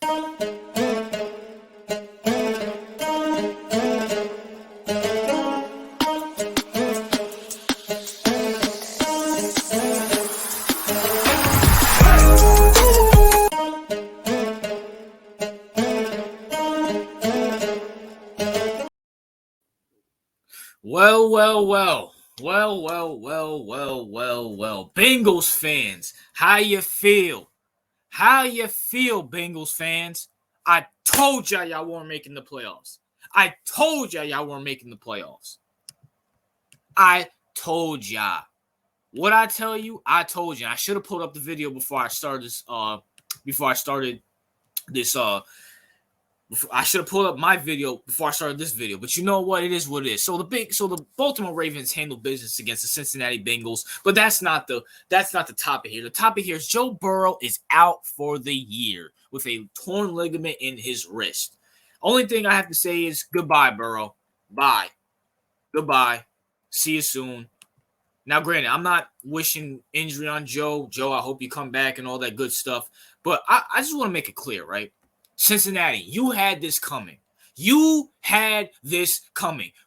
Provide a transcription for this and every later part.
Well. Bengals fans, how you feel? How you feel, Bengals fans? I told y'all weren't making the playoffs. I told y'all weren't making the playoffs. I told y'all. What I tell you, I told you. I should have pulled up the video before I started this. I should have pulled up my video before I started this video, but you know what? It is what it is. So the Baltimore Ravens handle business against the Cincinnati Bengals, but that's not the topic here. The topic here is Joe Burrow is out for the year with a torn ligament in his wrist. Only thing I have to say is goodbye, Burrow. Bye. Goodbye. See you soon. Now, granted, I'm not wishing injury on Joe. Joe, I hope you come back and all that good stuff. But I just want to make it clear, right? Cincinnati, you had this coming.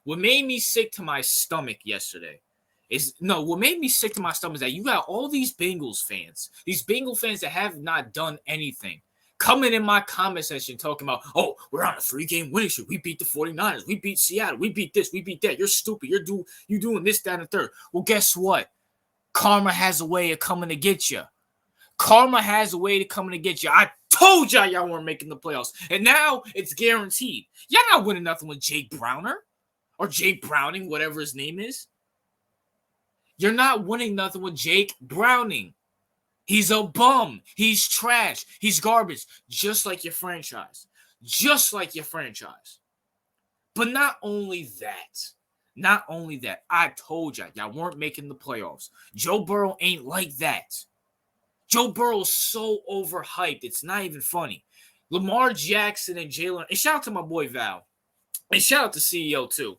What made me sick to my stomach yesterday is that you got all these Bengals fans that have not done anything, coming in my comment section talking about, oh, we're on a 3-game winning streak. We beat the 49ers. We beat Seattle. We beat this. We beat that. You're stupid. You're doing this, that, and the third. Well, guess what? Karma has a way of coming to get you. I told y'all weren't making the playoffs. And now it's guaranteed. Y'all not winning nothing with Jake Browner or Jake Browning, whatever his name is. You're not winning nothing with Jake Browning. He's a bum. He's trash. He's garbage. Just like your franchise. But not only that, I told y'all weren't making the playoffs. Joe Burrow ain't like that. Joe Burrow's so overhyped. It's not even funny. Lamar Jackson and Jalen. And shout out to my boy Val. And shout out to CEO too.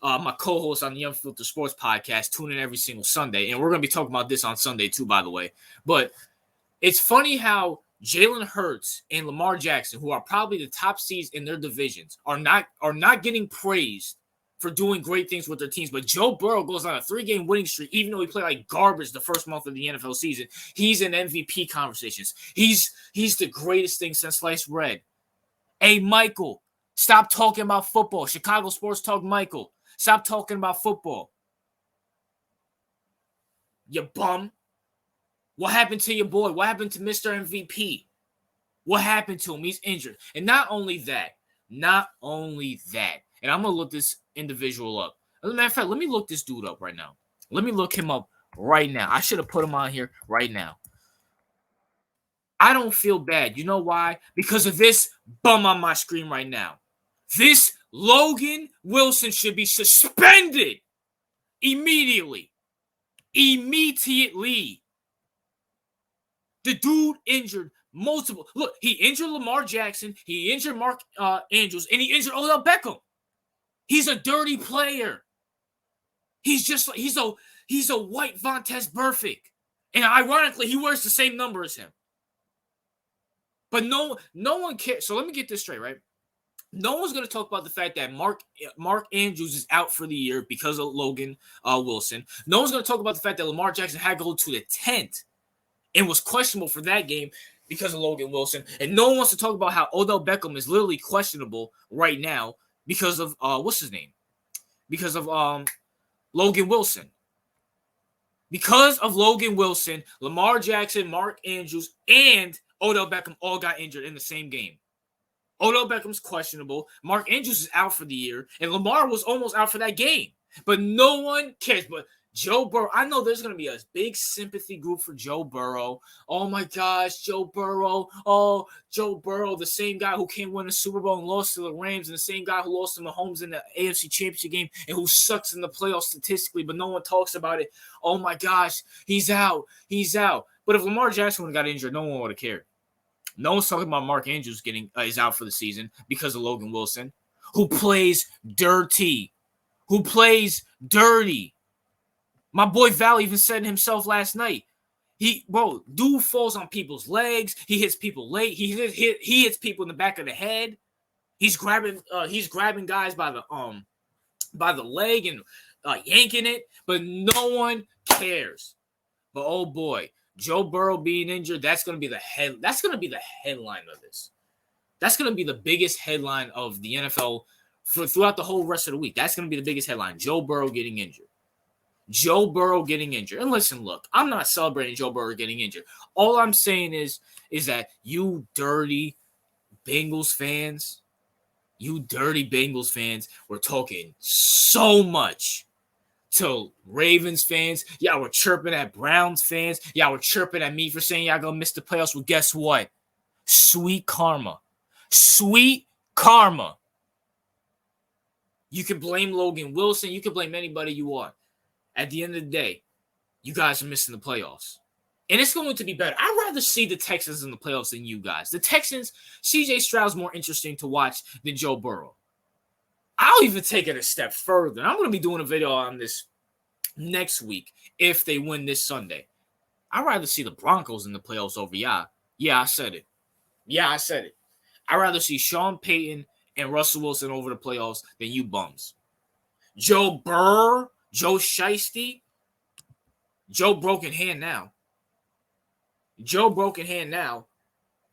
My co-host on the Unfiltered Sports podcast. Tune in every single Sunday. And we're going to be talking about this on Sunday too, by the way. But it's funny how Jalen Hurts and Lamar Jackson, who are probably the top seeds in their divisions, are not getting praised for doing great things with their teams. But Joe Burrow goes on a 3-game winning streak, even though he played like garbage the first month of the NFL season. He's in MVP conversations. He's the greatest thing since sliced bread. Hey, Michael, stop talking about football. Chicago Sports Talk, Michael. Stop talking about football. You bum. What happened to your boy? What happened to Mr. MVP? What happened to him? He's injured. And not only that, and I'm going to look this individual up. As a matter of fact, let me look this dude up right now. Let me look him up right now. I should have put him on here right now. I don't feel bad. You know why? Because of this bum on my screen right now. This Logan Wilson should be suspended immediately. The dude injured multiple. Look, he injured Lamar Jackson. He injured Mark Andrews. And he injured Odell Beckham. He's a dirty player. He's a white Vontaze Burfict. And ironically, he wears the same number as him. But no one cares. So let me get this straight, right? No one's going to talk about the fact that Mark Andrews is out for the year because of Logan Wilson. No one's going to talk about the fact that Lamar Jackson had to go to the tent and was questionable for that game because of Logan Wilson. And no one wants to talk about how Odell Beckham is literally questionable right now because of Because of Logan Wilson. Because of Logan Wilson, Lamar Jackson, Mark Andrews, and Odell Beckham all got injured in the same game. Odell Beckham's questionable. Mark Andrews is out for the year. And Lamar was almost out for that game. But no one cares. But Joe Burrow, I know there's going to be a big sympathy group for Joe Burrow. Oh, my gosh, Joe Burrow. Oh, Joe Burrow, the same guy who can't win a Super Bowl and lost to the Rams, and the same guy who lost to Mahomes in the AFC Championship game and who sucks in the playoffs statistically, but no one talks about it. Oh, my gosh, he's out. But if Lamar Jackson would have got injured, no one would have cared. No one's talking about Mark Andrews is out for the season because of Logan Wilson, who plays dirty. My boy Val even said himself last night. Dude falls on people's legs. He hits people late. He hits people in the back of the head. He's grabbing guys by the leg and yanking it, but no one cares. But oh boy, Joe Burrow being injured, that's gonna be the headline of this. That's gonna be the biggest headline of the NFL throughout the whole rest of the week. That's gonna be the biggest headline. Joe Burrow getting injured. Joe Burrow getting injured. And listen, look, I'm not celebrating Joe Burrow getting injured. All I'm saying is that you dirty Bengals fans, were talking so much to Ravens fans. Y'all were chirping at Browns fans. Y'all were chirping at me for saying y'all gonna miss the playoffs. Well, guess what? Sweet karma. Sweet karma. You can blame Logan Wilson. You can blame anybody you want. At the end of the day, you guys are missing the playoffs. And it's going to be better. I'd rather see the Texans in the playoffs than you guys. The Texans, CJ Stroud's more interesting to watch than Joe Burrow. I'll even take it a step further. I'm going to be doing a video on this next week if they win this Sunday. I'd rather see the Broncos in the playoffs over y'all. Yeah, I said it. I'd rather see Sean Payton and Russell Wilson over the playoffs than you bums. Joe Burrow, Joe Shiesty, Joe broken hand now.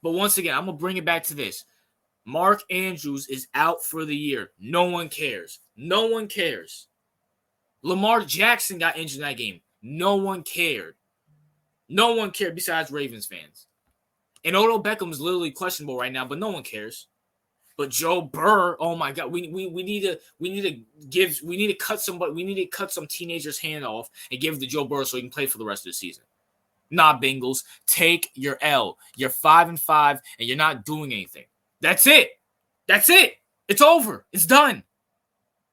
But once again, I'm going to bring it back to this. Mark Andrews is out for the year. No one cares. Lamar Jackson got injured in that game. No one cared besides Ravens fans. And Odell Beckham is literally questionable right now, but no one cares. But Joe Burrow, oh my God, we need to cut some teenager's hand off and give it to Joe Burrow so he can play for the rest of the season. Nah, Bengals, take your L. You're 5-5 and you're not doing anything. That's it. It's over. It's done.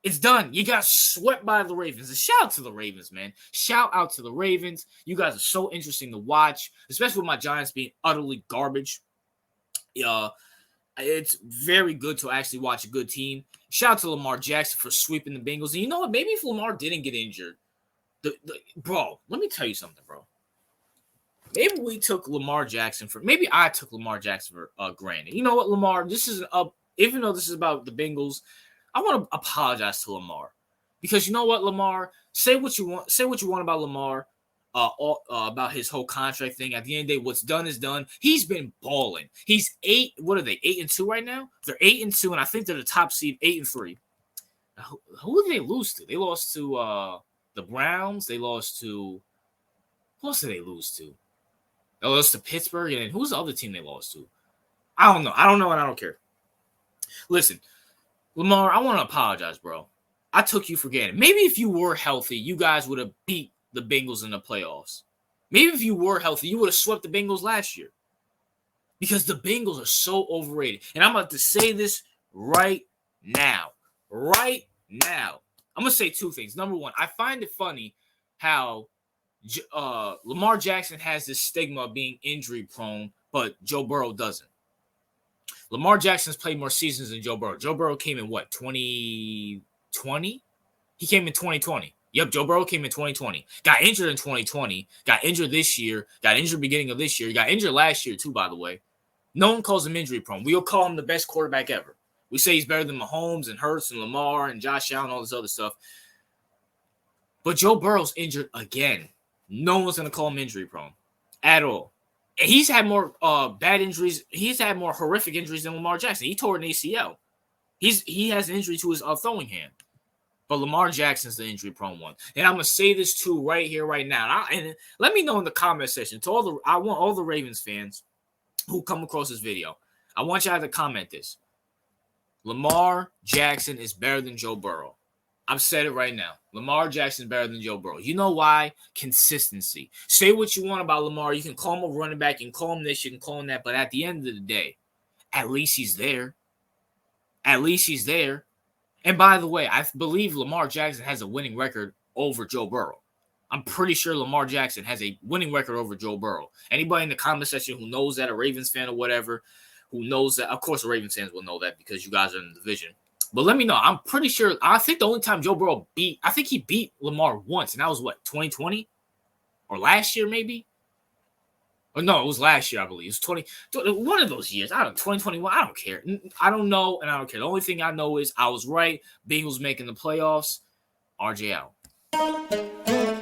You got swept by the Ravens. And shout out to the Ravens, man. Shout out to the Ravens. You guys are so interesting to watch, especially with my Giants being utterly garbage. It's very good to actually watch a good team. Shout out to Lamar Jackson for sweeping the Bengals. And you know what? Maybe if Lamar didn't get injured, bro, let me tell you something, bro. Maybe I took Lamar Jackson for granted. You know what, Lamar? This is even though this is about the Bengals, I want to apologize to Lamar because you know what, Lamar, say what you want about Lamar, about his whole contract thing. At the end of the day, what's done is done. He's been balling. He's 8. What are they? 8-2 right now. They're 8-2, and I think they're the top seed, 8-3. Who did they lose to? They lost to the Browns. They lost to who else did they lose to? They lost to Pittsburgh, and then who's the other team they lost to? I don't know, and I don't care. Listen, Lamar, I want to apologize, bro. I took you for granted. Maybe if you were healthy, you guys would have beat the Bengals in the playoffs. Maybe if you were healthy, you would have swept the Bengals last year. Because the Bengals are so overrated. And I'm about to say this right now. I'm going to say two things. Number one, I find it funny how Lamar Jackson has this stigma of being injury prone, but Joe Burrow doesn't. Lamar Jackson's played more seasons than Joe Burrow. Joe Burrow came in 2020? He came in 2020. Yep, Joe Burrow came in 2020. Got injured in 2020. Got injured this year. Got injured beginning of this year. Got injured last year too, by the way. No one calls him injury prone. We'll call him the best quarterback ever. We say he's better than Mahomes and Hurts and Lamar and Josh Allen and all this other stuff. But Joe Burrow's injured again. No one's going to call him injury prone at all. And he's had more bad injuries. He's had more horrific injuries than Lamar Jackson. He tore an ACL. He has an injury to his throwing hand. But Lamar Jackson's the injury prone one. And I'm going to say this too right here, right now. And let me know in the comment section. I want all the Ravens fans who come across this video. I want y'all to comment this. Lamar Jackson is better than Joe Burrow. I've said it right now. Lamar Jackson is better than Joe Burrow. You know why? Consistency. Say what you want about Lamar. You can call him a running back. You can call him this. You can call him that. But at the end of the day, at least he's there. And by the way, I believe Lamar Jackson has a winning record over Joe Burrow. I'm pretty sure Lamar Jackson has a winning record over Joe Burrow. Anybody in the comment section who knows that, a Ravens fan or whatever, who knows that, of course the Ravens fans will know that because you guys are in the division. But let me know. I'm pretty sure. I think the only time Joe Burrow he beat Lamar once, and that was what, 2020? Or last year maybe? Or no, it was last year, I believe. It was one of those years. I don't 2021. I don't care. I don't know, and I don't care. The only thing I know is I was right. Bengals making the playoffs. RJ out.